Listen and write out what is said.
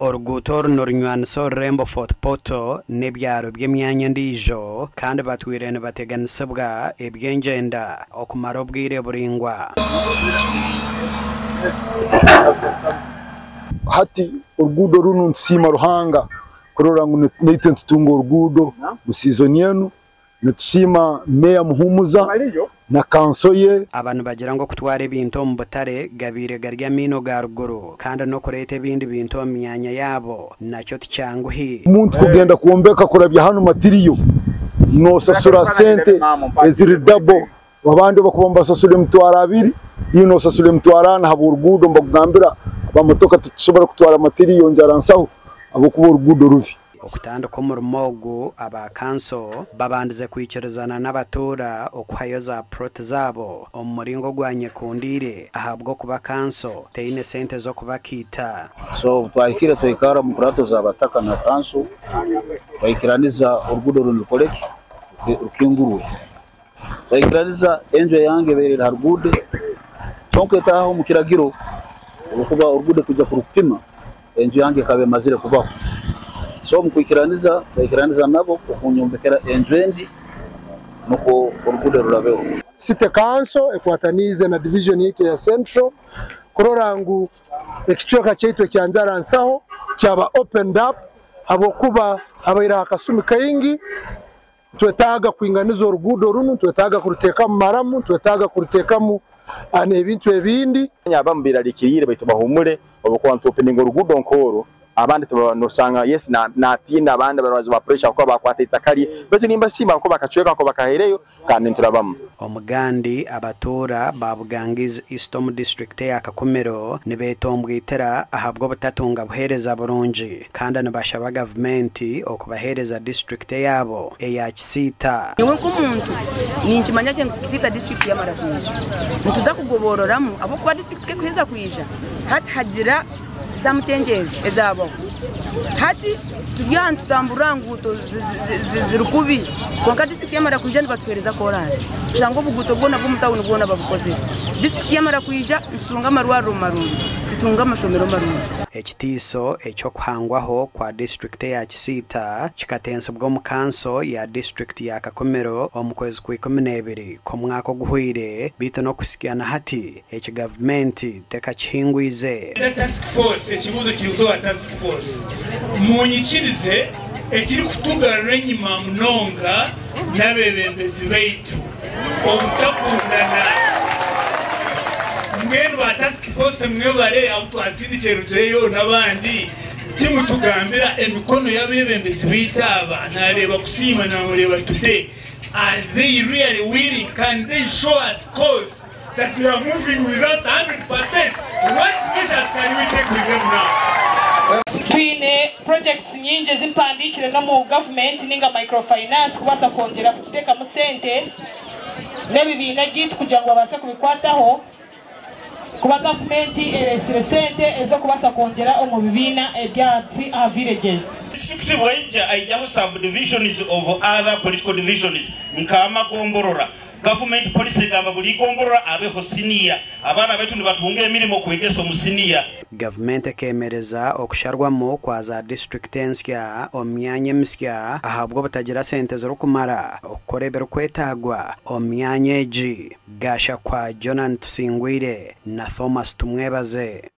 Oruguto runywanisa Rembo Fort Poto n'ebyaro by'emyanya ndijo kandi batwire nibateganisibwa ebyengyenda okumara obwire buringwa. Hati orugudo runo ntusima ruhanga kurora ngu neitwe ntutunga orugudo mu season yenu nitusima meya Muhumuza na kanso ye abantu bagira ngo kutwara ebintu mu butare gabire garya mino ga ruguru kandi no kureta ebindi bintu mu myanya yabo nacyo ticyanguhi umuntu kugenda kuombeka kurabya hano matiriyo no sasura sente eziri double wabandi bakubomba sasule mutwara 2 yino sasule mutwara na habo urugudo mbagambira bamotoka tushobora kutwara matiriyo njaransaho abo kuba urugudo rubi okutandika omurimogo aba kanso babandize kwikirizana n'abatura okuhayoza proti zabo omuringo gwanyekundire ahabwo kuba kanso teine sente zo kubakita so twahikira twikara mu kurato za bataka na kanso twahikiraniza urugudo runukoleki rukinguruwe twahikiraniza enjo yange berera harugude tonkwetaho mu kiragiro ukuba urugude kujya kurupima enjo yange kabe mazire kubaho so mukwikiraniza twikiraniza nabo kunyombekera enjwendi nuko urugude rurabeho site kanso ekwatanize na division yike ya Central kororangu ekichoka cyaitwe cyanzaransaho cyaba opened up abokuba abaira akasumi kayingi twetaga kwinganiza urugudo runo twetaga kuruteka mu maramu twetaga kuruteka mu ebintu ebindi nyabambira likirire baitu bahumure obokwantu opening urugudo nkoro abandi tubanosanga yes na tinda abandi barazi ba pressure ko bakwata itakari bete nimba simba ko bakacweka ko bakahereyo kandi turabamo omugandi abatura babugangiza Eastom district ya Kakomero nibetombwitera ahabwo batatunga buhereza burungi kandi nabashaba government okubahereza district yabo eya Kisita niwe kumuntu ninkimanya cyo Kisita district ya Marakwija ntuza kugobororamu abo kwa district ke kuheza kuija hati hagira zamucengezi ezabo hati tujya ntambura nguto zirukubi konka district ya Marakwija nibatwereza korasi cyangwa buguto bwo nabwo mutawuni bwo nababukoze district ya Marakwija itunga marwaro marundi tutunga amashomero marundi ekitiso ekyo kuhangwaho kwa district ya Kisita kikatensa bwo mu kanso ya district ya Kakomero omukwezi ku 12 ko mwaka guhwire bito no kusikiana hati eki government teka chingwize task force ekibuzo kiruzo wa task force munyikirize ekiri kutugarura enyima munonga n'abebembezi baitu obutakundana mwendo wa task force mwebare abutwasindikeruzeyo n'abandi timutugambira emikono y'abebembezi bitaba nareba kusima na mureba today are they really willing? Can they show us cause that we are moving with us 100%? What measures can we take with them now? Twine projects nyingi zimpandikire no mu government ninga microfinance kubasa kongera kuteka mu sente n'ebibina gitu kugira ngo babase kubikwataho kuba government eresire sente ezo kubasa kongera mu bibina ebyatsi a villages. District waija aijaho subdivisions of other political divisions nkama gomborora government policy gamba buli gomborora abeho senior abana betu nibatunga emirimo kwegesa omusinia government kemereza okusharwamo kwa za district ensya omyanya misya ahabwo batagira sente zo kumara okukorebera kwetagwa omyanya eji gasha kwa Jonan Tusingwire na Thomas Tumwebaze.